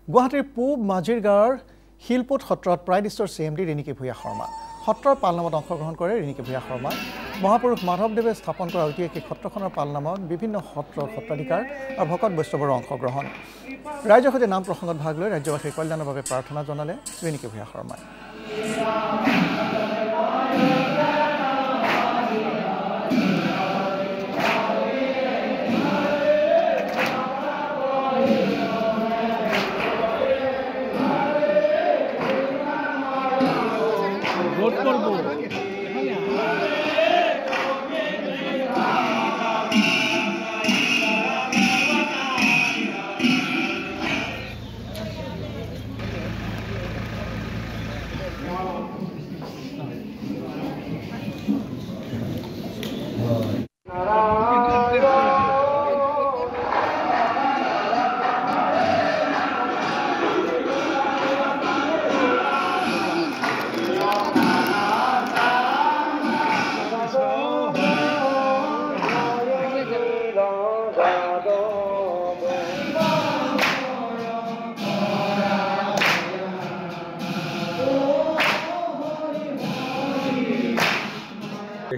গুৱাহাটীৰ পূব মাজিৰ গাঁৱৰ শিলপুট সত্ৰত প্ৰাইডিষ্টৰ CMD ৰিণিকী ভূঞা শৰ্মা সত্ৰৰ পালনামত অংশগ্ৰহণ কৰে। ৰিণিকী ভূঞা শৰ্মাই মহাপুৰুষ মাধৱদেৱে স্থাপন কৰা ঐতিহাসিক সত্ৰখনৰ পালনামত বিভিন্ন সত্ৰৰ সত্ৰাধিকাৰ আৰু ভকত বৈষ্ণৱৰ অংশগ্ৰহণ। ৰাইজৰ সৈতে নাম প্ৰসংগত ভাগ লৈ ৰাজ্যবাসীৰ কল্যাণৰ বাবে প্ৰাৰ্থনা জনালে ৰিণিকী ভূঞা শৰ্মাই।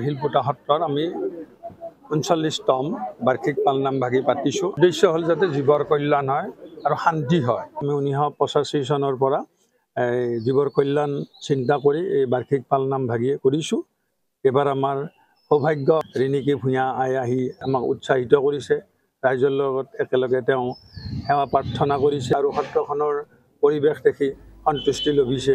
শিলপুটা সত্ৰৰ আমি 39তম বাৰ্ষিক পালনাম ভাগি পাতিছোঁ। উদ্দেশ্য হ'ল যাতে জীৱৰ কল্যাণ হয় আৰু শান্তি হয়। আমি 1985 চনৰ পৰা জীৱৰ কল্যাণ চিন্তা কৰি এই বাৰ্ষিক পালনাম ভাগি কৰিছোঁ। এইবাৰ আমাৰ সৌভাগ্য ৰিণিকী ভূঞা আহি আমাক উৎসাহিত কৰিছে। ৰাইজৰ লগত একেলগে তেওঁ সেৱা প্ৰাৰ্থনা কৰিছে আৰু সত্ৰখনৰ পৰিৱেশ দেখি সন্তুষ্টি লভিছে।